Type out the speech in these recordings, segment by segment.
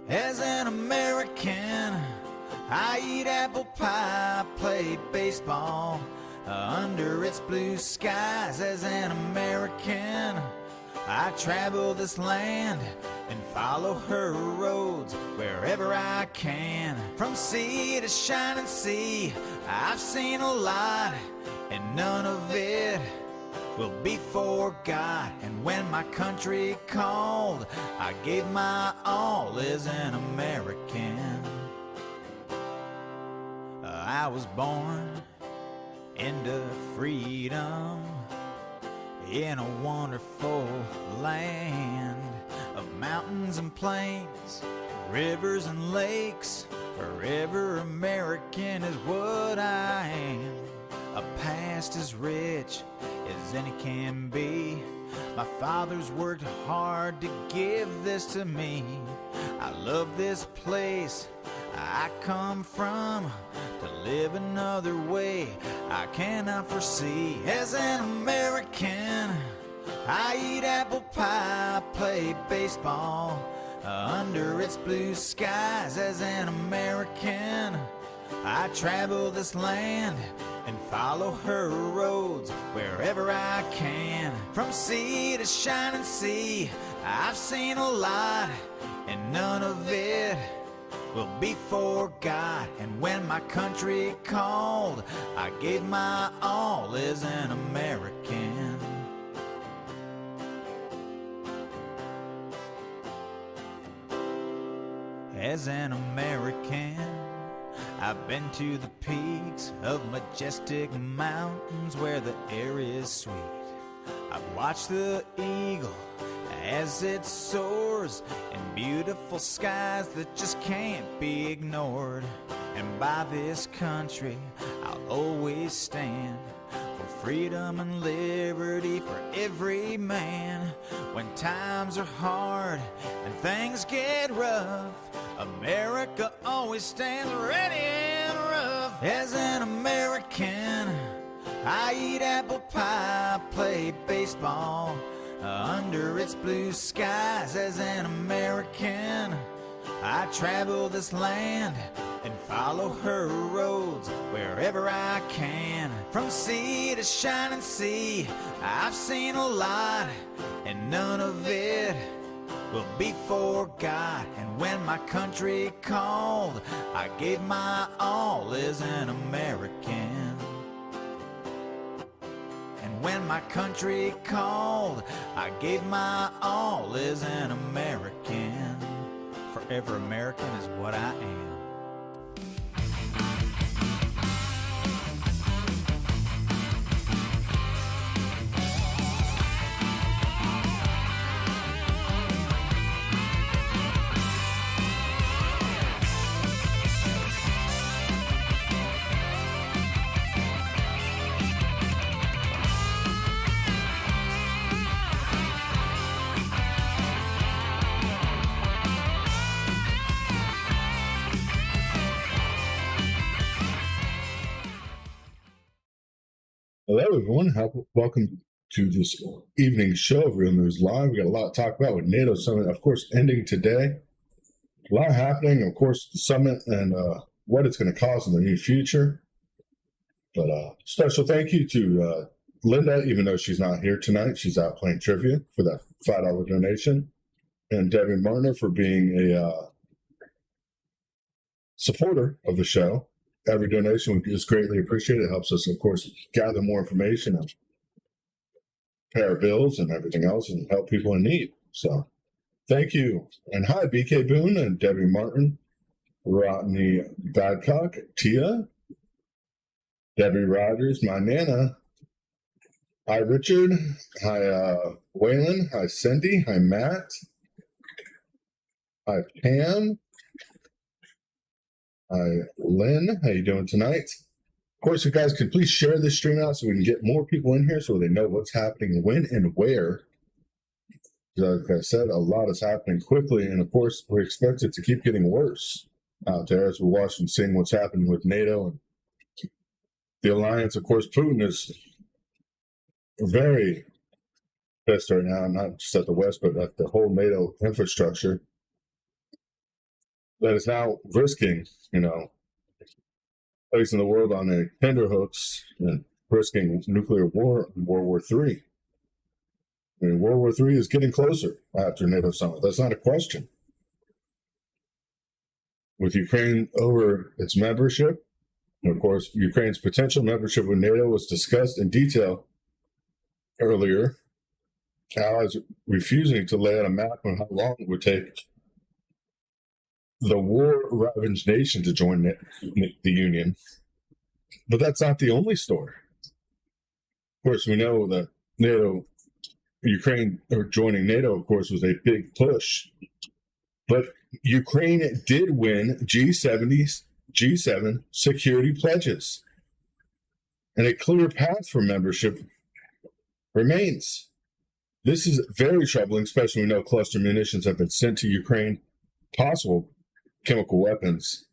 As an American, I eat apple pie, play baseball under its blue skies. As an American, I travel this land and follow her roads wherever I can. From sea to shining sea, I've seen a lot, and none of it will be forgot. And when my country called, I gave my all as an American. I was born into freedom in a wonderful land of mountains and plains, rivers and lakes. Forever American is what I am. A past as rich as any can be. My father's worked hard to give this to me. I love this place I come from. To live another way I cannot foresee. As an American, I eat apple pie, play baseball under its blue skies. As an American, I travel this land and follow her roads wherever I can. From sea to shining sea, I've seen a lot, and none of it will be forgot. And when my country called, I gave my all as an American. As an American, I've been to the peaks of majestic mountains where the air is sweet. I've watched the eagle as it soars in beautiful skies that just can't be ignored. And by this country I'll always stand, for freedom and liberty for every man. When times are hard and things get rough, America always stands ready and rough. As an American, I eat apple pie, play baseball under its blue skies. As an American, I travel this land and follow her roads wherever I can. From sea to shining sea, I've seen a lot, and none of it will be forgot. And when my country called, I gave my all as an American. And when my country called, I gave my all as an American. Forever American is what I am. Hello, everyone. Welcome to this evening show of Real News Live. We got a lot to talk about with NATO Summit, of course, ending today. A lot happening, of course, the summit and what it's going to cause in the near future. But special thank you to Linda, even though she's not here tonight. She's out playing trivia for that $5 donation. And Debbie Marner for being a supporter of the show. Every donation is greatly appreciated. It helps us, of course, gather more information and pay our bills and everything else and help people in need. So thank you. And hi, BK Boone and Debbie Martin, Rodney Badcock, Tia, Debbie Rogers, my Nana. Hi, Richard. Hi, Waylon. Hi, Cindy. Hi, Matt. Hi, Pam. Hi, Lynn. How you doing tonight? Of course, you guys can please share this stream out so we can get more people in here so they know what's happening, when and where. Like I said, a lot is happening quickly, and of course, we expect it to keep getting worse out there as we're watching, seeing what's happening with NATO and the alliance. Of course, Putin is very pissed right now, not just at the West, but at the whole NATO infrastructure. that is now risking, placing the world on a tenterhooks and risking nuclear war in World War III. I mean, World War III is getting closer after NATO summit. That's not a question. With Ukraine over its membership, and of course, Ukraine's potential membership with NATO was discussed in detail earlier. Allies refusing to lay out a map on how long it would take the war-ravaged nation to join the Union. But that's not the only story. Of course, we know that Ukraine or joining NATO, of course, was a big push. But Ukraine did win G7 security pledges. And a clear path for membership remains. This is very troubling, especially when we know cluster munitions have been sent to Ukraine, possible chemical weapons.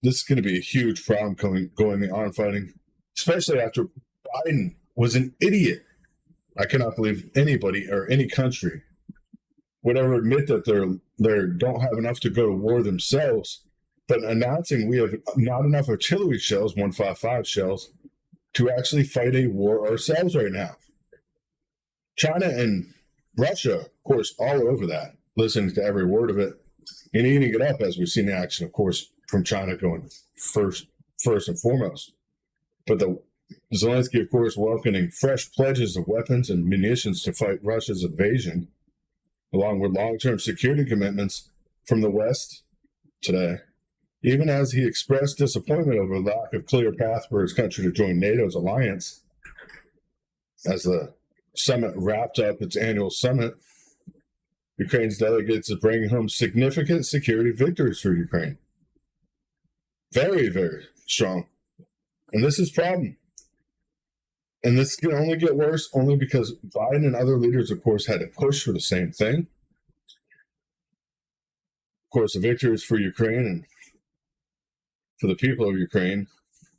This is going to be a huge problem going on fighting, especially after Biden was an idiot. I cannot believe anybody or any country would ever admit that they don't have enough to go to war themselves, but announcing we have not enough artillery shells, 155 shells, to actually fight a war ourselves right now. China and Russia, of course, all over that, listening to every word of it and eating it up, as we've seen in action, of course, from China going first and foremost. But Zelensky, of course, welcoming fresh pledges of weapons and munitions to fight Russia's invasion, along with long-term security commitments from the West today, even as he expressed disappointment over the lack of clear path for his country to join NATO's alliance. As the summit wrapped up its annual summit, Ukraine's delegates are bringing home significant security victories for Ukraine. Very, very strong. And this is a problem. And this can only get worse only because Biden and other leaders, of course, had to push for the same thing. Of course, the victories for Ukraine and for the people of Ukraine,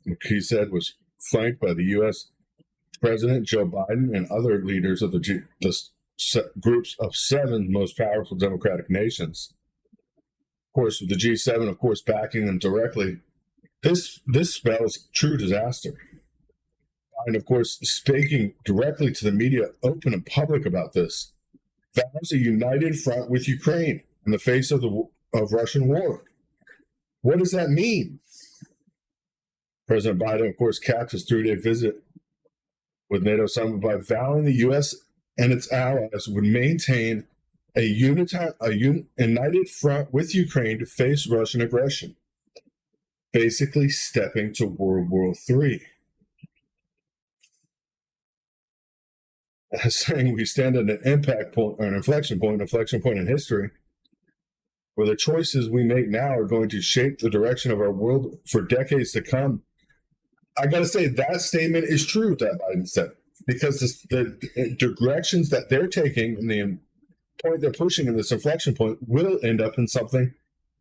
like he said, was flanked by the U.S. President Joe Biden and other leaders of the groups of 7 most powerful democratic nations. Of course, with the G7, of course, backing them directly. This spells true disaster. And of course, speaking directly to the media, open and public about this, vows a united front with Ukraine in the face of Russian war. What does that mean? President Biden, of course, capped his 3-day visit with NATO summit by vowing the U.S. and its allies would maintain a united front with Ukraine to face Russian aggression, basically stepping to World War III. Saying we stand at an impact point or an inflection point in history, where the choices we make now are going to shape the direction of our world for decades to come. I got to say, that statement is true that Biden said, because the directions that they're taking and the point they're pushing in this inflection point will end up in something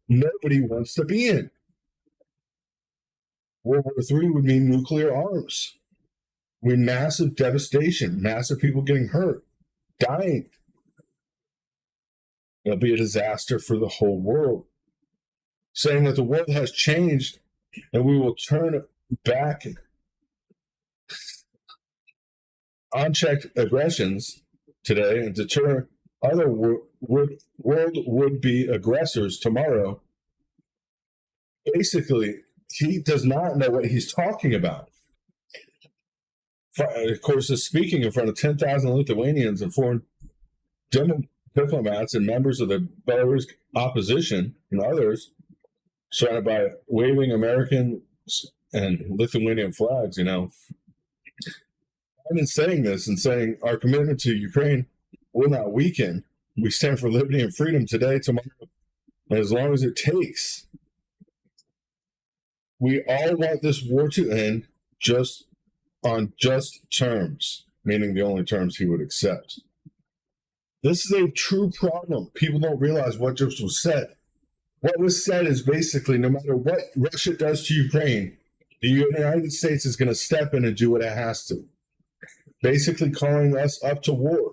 nobody wants to be in. World War III would mean nuclear arms. With massive devastation, massive people getting hurt, dying. It'll be a disaster for the whole world. Saying that the world has changed and we will turn back unchecked aggressions today and deter other world would-be aggressors tomorrow. Basically, he does not know what he's talking about. Of course, is speaking in front of 10,000 Lithuanians and foreign diplomats and members of the Belarus opposition and others, surrounded by waving American and Lithuanian flags, I've been saying this and saying our commitment to Ukraine will not weaken. We stand for liberty and freedom today, tomorrow, and as long as it takes. We all want this war to end on just terms, meaning the only terms he would accept. This is a true problem. People don't realize what just was said. What was said is basically, no matter what Russia does to Ukraine, the United States is going to step in and do what it has to. Basically calling us up to war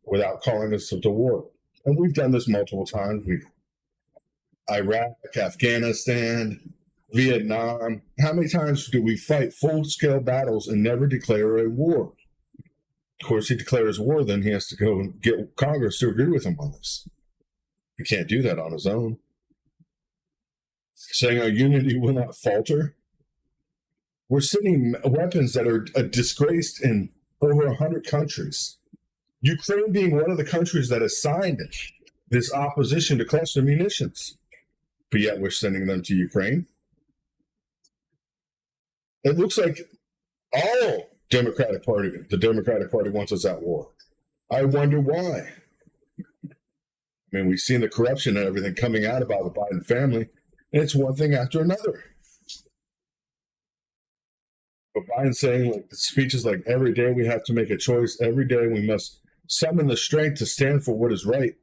without calling us up to war. And we've done this multiple times. Iraq, Afghanistan, Vietnam. How many times do we fight full-scale battles and never declare a war? Of course, he declares war, then he has to go and get Congress to agree with him on this. He can't do that on his own. Saying our unity will not falter. We're sending weapons that are disgraced in over 100 countries. Ukraine being one of the countries that has signed this opposition to cluster munitions. But yet we're sending them to Ukraine. It looks like the Democratic Party wants us at war. I wonder why. I mean, we've seen the corruption and everything coming out about the Biden family, and it's one thing after another. But Biden saying, like, the speeches like, every day we have to make a choice. Every day we must summon the strength to stand for what is right,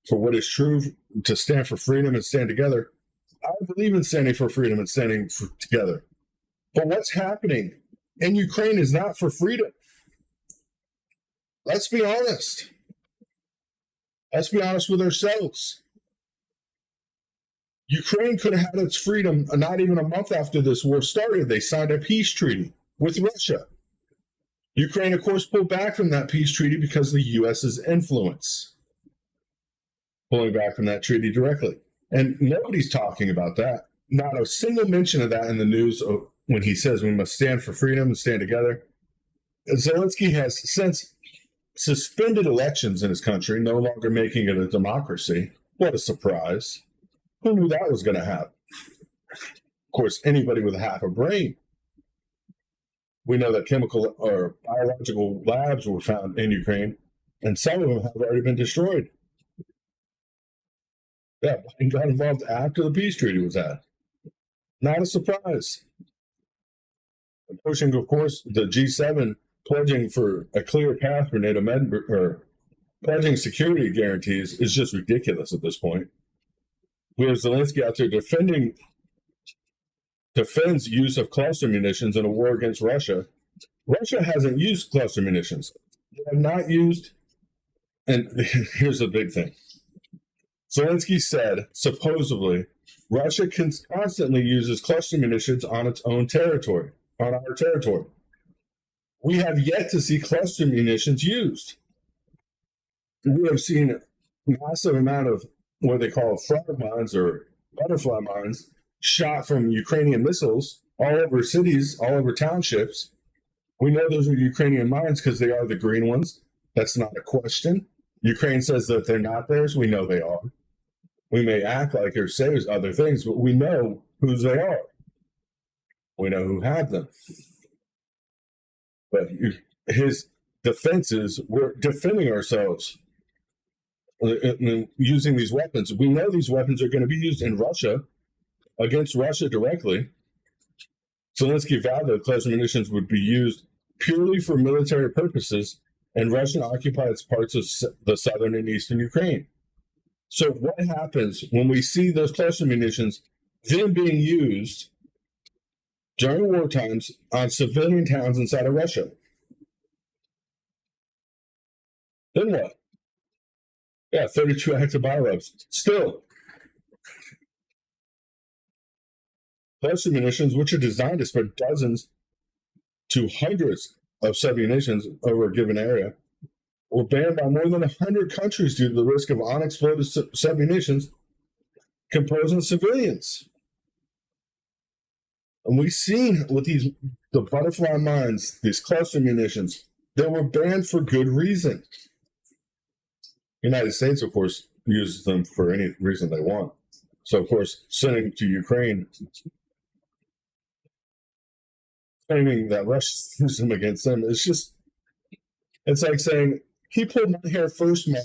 for what is true, to stand for freedom and stand together. I believe in standing for freedom and standing together. But what's happening in Ukraine is not for freedom. Let's be honest. Let's be honest with ourselves. Ukraine could have had its freedom not even a month after this war started. They signed a peace treaty with Russia. Ukraine, of course, pulled back from that peace treaty because of the U.S.'s influence. Pulling back from that treaty directly. And nobody's talking about that. Not a single mention of that in the news when he says we must stand for freedom and stand together. Zelensky has since suspended elections in his country, no longer making it a democracy. What a surprise. Who knew that was going to happen? Of course, anybody with half a brain. We know that chemical or biological labs were found in Ukraine, and some of them have already been destroyed. Yeah, Biden got involved after the peace treaty was had. Not a surprise. Pushing, of course, the G7 pledging for a clear path for NATO member, or pledging security guarantees is just ridiculous at this point. We have Zelensky out there defends use of cluster munitions in a war against Russia. Russia hasn't used cluster munitions. They have not used, and here's the big thing. Zelensky said, supposedly, Russia constantly uses cluster munitions on its own territory, on our territory. We have yet to see cluster munitions used. We have seen a massive amount of what they call frog mines or butterfly mines shot from Ukrainian missiles all over cities, all over townships. We know those are Ukrainian mines because they are the green ones. That's not a question. Ukraine says that they're not theirs. We know they are. We may act like or say other things, but we know whose they are. We know who had them. But his defense is, we're defending ourselves using these weapons. We know these weapons are going to be used in Russia, against Russia directly. Zelensky vowed that cluster munitions would be used purely for military purposes in Russian-occupied parts of the southern and eastern Ukraine. So what happens when we see those cluster munitions then being used during war times on civilian towns inside of Russia? Then what? Yeah, 32 active biolabs. Still, cluster munitions, which are designed to spread dozens to hundreds of submunitions over a given area, were banned by more than 100 countries due to the risk of unexploded submunitions composing civilians. And we've seen with the butterfly mines, these cluster munitions, they were banned for good reason. The United States, of course, uses them for any reason they want. So, of course, sending to Ukraine, claiming that Russia used them against them, it's like saying, he pulled my hair first, man.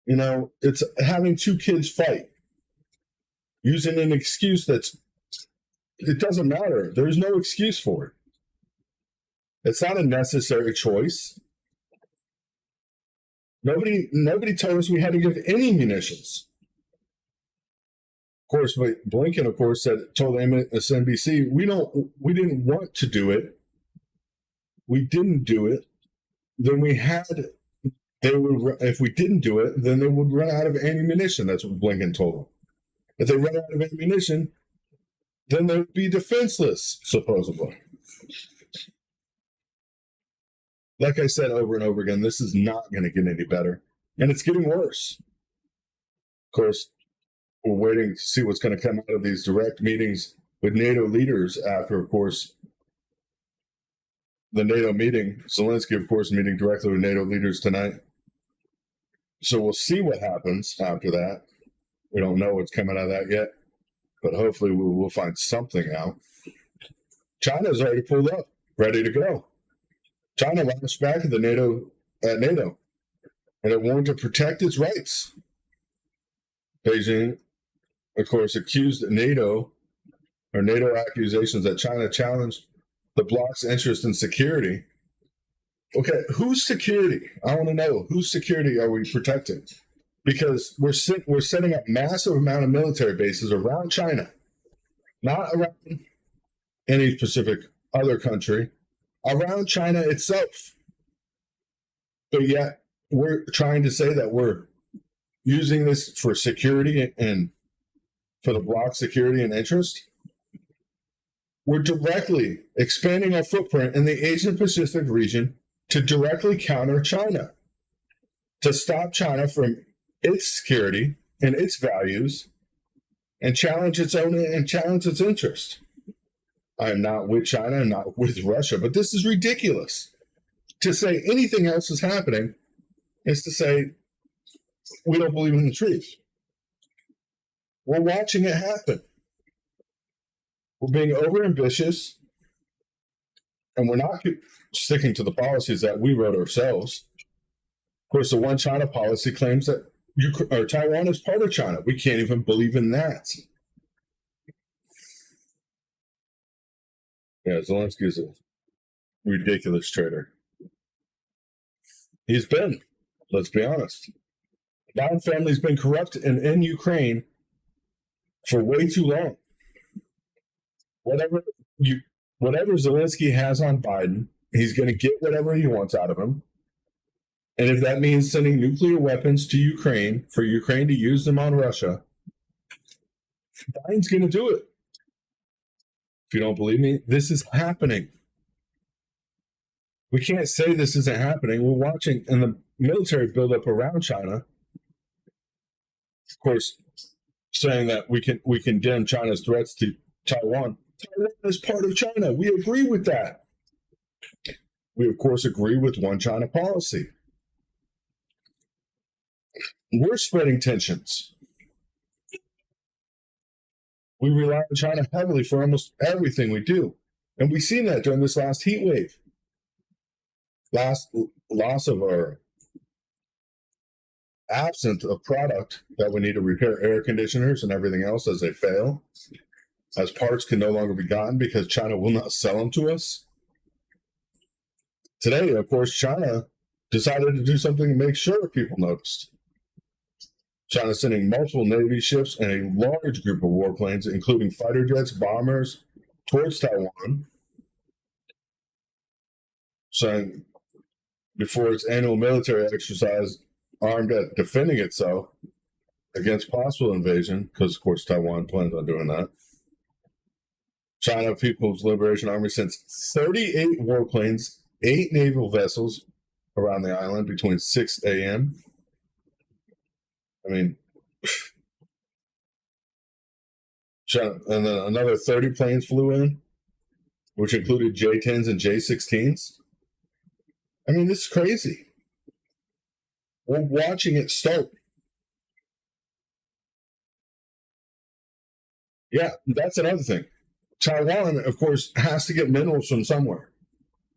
You know, it's having two kids fight, using an excuse it doesn't matter. There's no excuse for it. It's not a necessary choice. Nobody told us we had to give any munitions. Of course, Blinken, of course, told MSNBC, we didn't want to do it. We didn't do it. Then we had they would, if we didn't do it, then they would run out of ammunition. That's what Blinken told them. If they run out of ammunition, then they would be defenseless, supposedly. Like I said over and over again, this is not going to get any better, and it's getting worse. Of course, we're waiting to see what's going to come out of these direct meetings with NATO leaders after, of course, the NATO meeting. Zelensky, of course, meeting directly with NATO leaders tonight. So we'll see what happens after that. We don't know what's coming out of that yet, but hopefully we'll find something out. China's already pulled up, ready to go. China launched back at NATO, and it wanted to protect its rights. Beijing, of course, accused NATO accusations that China challenged the bloc's interest in security. Okay, whose security? I want to know, whose security are we protecting? Because we're setting up massive amount of military bases around China, not around any specific other country, around China itself. But yet we're trying to say that we're using this for security and for the bloc's security and interest. We're directly expanding our footprint in the Asian Pacific region to directly counter China, to stop China from its security and its values and challenge its own and challenge its interest. I am not with China, I'm not with Russia, but this is ridiculous. To say anything else is happening is to say we don't believe in the truth. We're watching it happen. We're being overambitious, and we're not sticking to the policies that we wrote ourselves. Of course, the one China policy claims that Taiwan is part of China. We can't even believe in that. Yeah, Zelensky is a ridiculous traitor. He's been, let's be honest. The Biden family's been corrupt and in Ukraine for way too long. Whatever Zelensky has on Biden, he's going to get whatever he wants out of him. And if that means sending nuclear weapons to Ukraine for Ukraine to use them on Russia, Biden's going to do it. If you don't believe me, this is happening. We can't say this isn't happening. We're watching in the military buildup around China. Of course, saying that we condemn China's threats to Taiwan. Taiwan is part of China. We agree with that. We, of course, agree with one China policy. We're spreading tensions. We rely on China heavily for almost everything we do. And we've seen that during this last heat wave. Loss of our absence of product that we need to repair air conditioners and everything else as they fail, as parts can no longer be gotten because China will not sell them to us. Today, of course, China decided to do something to make sure people noticed. China sending multiple Navy ships and a large group of warplanes, including fighter jets, bombers, towards Taiwan, saying before its annual military exercise armed at defending itself against possible invasion, because, of course, Taiwan plans on doing that. China People's Liberation Army sends 38 warplanes, 8 naval vessels around the island between 6 a.m. I mean, China, and then another 30 planes flew in, which included J-10s and J-16s. I mean, this is crazy. We're watching it start. Yeah, that's another thing. Taiwan, of course, has to get minerals from somewhere.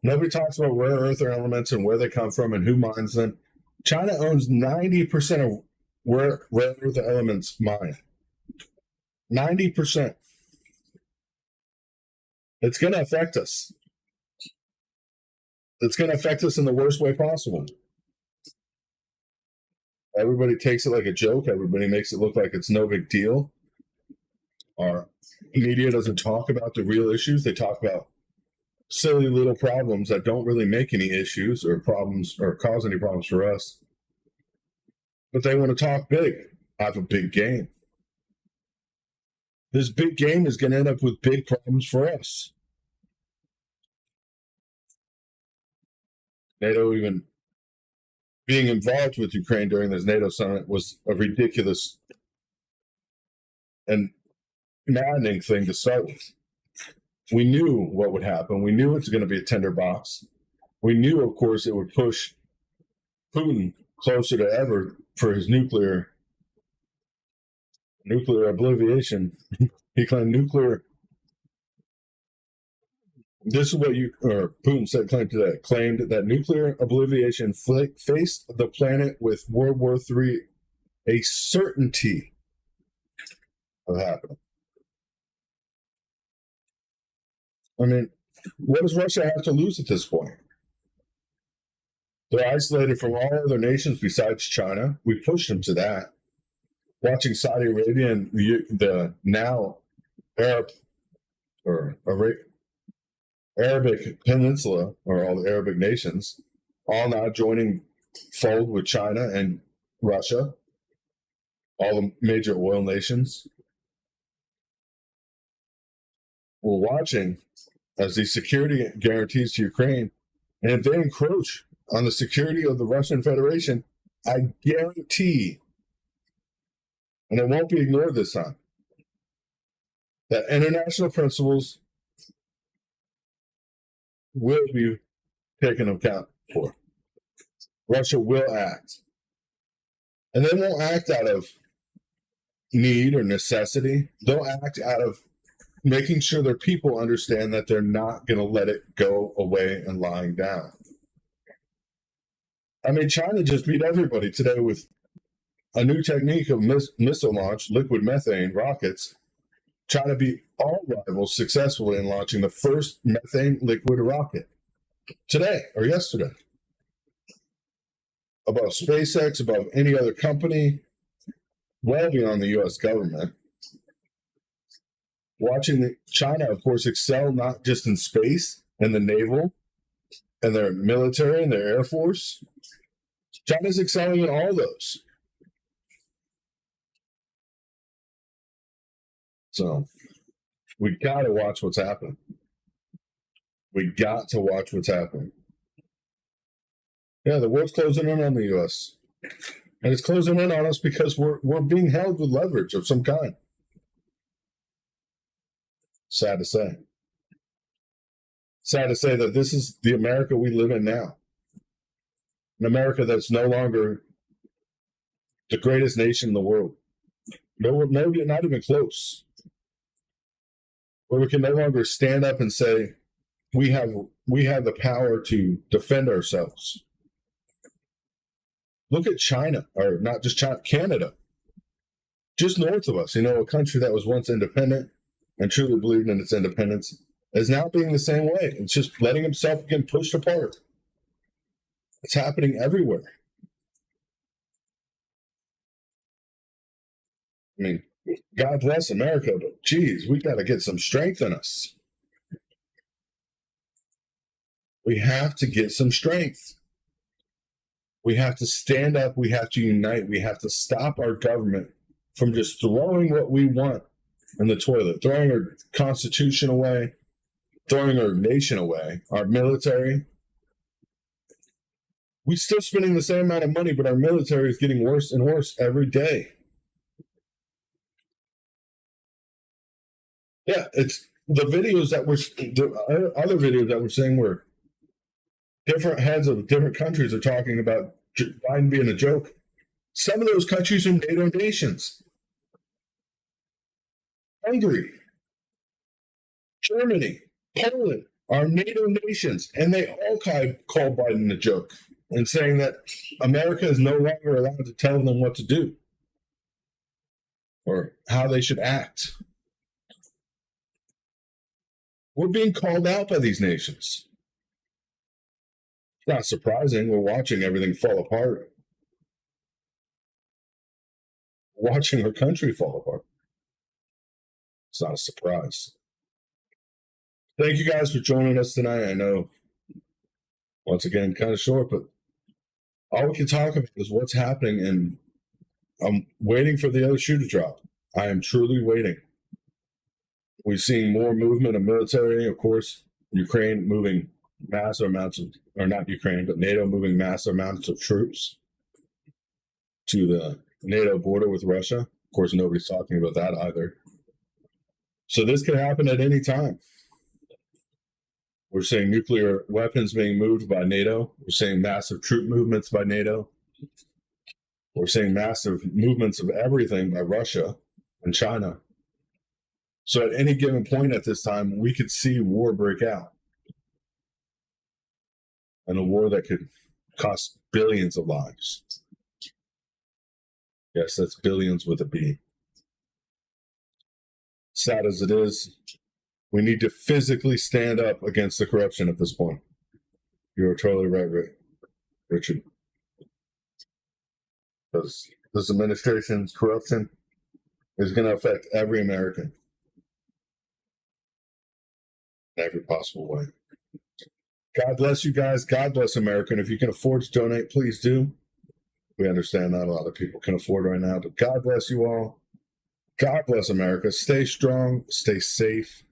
Nobody talks about rare earth elements and where they come from and who mines them. China owns 90% of rare earth elements mined. 90%. It's going to affect us. It's going to affect us in the worst way possible. Everybody takes it like a joke. Everybody makes it look like it's no big deal. Our media doesn't talk about the real issues. They talk about silly little problems that don't really make any issues or problems or cause any problems for us. But they want to talk big. I have a big game. This big game is going to end up with big problems for us. NATO even being involved with Ukraine during this NATO summit was a ridiculous and maddening thing to start with. We knew what would happen. We knew it's going to be a tinderbox. We knew, of course, it would push Putin closer to ever for his nuclear obliviation. He claimed nuclear. This is what Putin claimed that nuclear obliviation faced the planet with World War III a certainty of happening. I mean, what does Russia have to lose at this point? They're isolated from all other nations besides China. We pushed them to that. Watching Saudi Arabia and the now Arabic Peninsula, or all the Arabic nations, all now joining fold with China and Russia, all the major oil nations. We're watching as these security guarantees to Ukraine, and if they encroach on the security of the Russian Federation, I guarantee, and it won't be ignored this time, that international principles will be taken account for. Russia will act. And they won't act out of need or necessity. They'll act out of making sure their people understand that they're not going to let it go away and lying down. I mean, China just beat everybody today with a new technique of missile launch, liquid methane rockets. China beat all rivals successfully in launching the first methane liquid rocket today or yesterday. Above SpaceX, above any other company, well beyond the U.S. government. Watching China, of course, excel not just in space and the naval and their military and their air force. China's excelling in all those. So we got to watch what's happening. We got to watch what's happening. Yeah, the world's closing in on the U.S. And it's closing in on us because we're being held with leverage of some kind. Sad to say. Sad to say that this is the America we live in now. An America that's no longer the greatest nation in the world. No, not even close. Where we can no longer stand up and say, we have the power to defend ourselves. Look at China, or not just China, Canada. Just north of us, a country that was once independent and truly believed in its independence is now being the same way. It's just letting itself get pushed apart. It's happening everywhere. I mean, God bless America, but geez, we got to get some strength in us. We have to get some strength. We have to stand up. We have to unite. We have to stop our government from just throwing what we want in the toilet, throwing our Constitution away, throwing our nation away, our military. We're still spending the same amount of money, but our military is getting worse and worse every day. Yeah, it's the videos that the other videos that we're seeing where different heads of different countries are talking about Biden being a joke. Some of those countries are NATO nations. Hungary, Germany, Poland are NATO nations, and they all call Biden a joke and saying that America is no longer allowed to tell them what to do or how they should act. We're being called out by these nations. It's not surprising. We're watching everything fall apart. We're watching our country fall apart. It's not a surprise. Thank you guys for joining us tonight. I know, once again, kind of short, but all we can talk about is what's happening in I'm waiting for the other shoe to drop. I am truly waiting. We've seen more movement of military, of course, Ukraine moving massive amounts of, or not Ukraine, but NATO moving massive amounts of troops to the NATO border with Russia. Of course, nobody's talking about that either. So this could happen at any time. We're seeing nuclear weapons being moved by NATO. We're seeing massive troop movements by NATO. We're seeing massive movements of everything by Russia and China. So at any given point at this time, we could see war break out. And a war that could cost billions of lives. Yes, that's billions with a B. Sad as it is, we need to physically stand up against the corruption at this point. You're totally right, Richard. Because this administration's corruption is going to affect every American in every possible way. God bless you guys. God bless America. And if you can afford to donate, please do. We understand not a lot of people can afford right now, but God bless you all. God bless America. Stay strong, stay safe,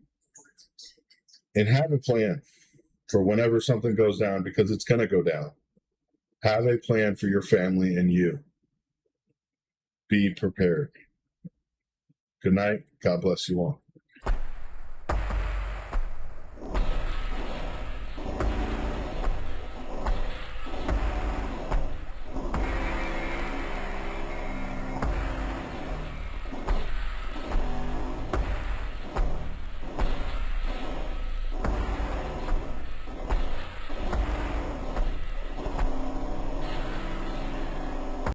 and have a plan for whenever something goes down, because it's going to go down. Have a plan for your family and you. Be prepared. Good night. God bless you all.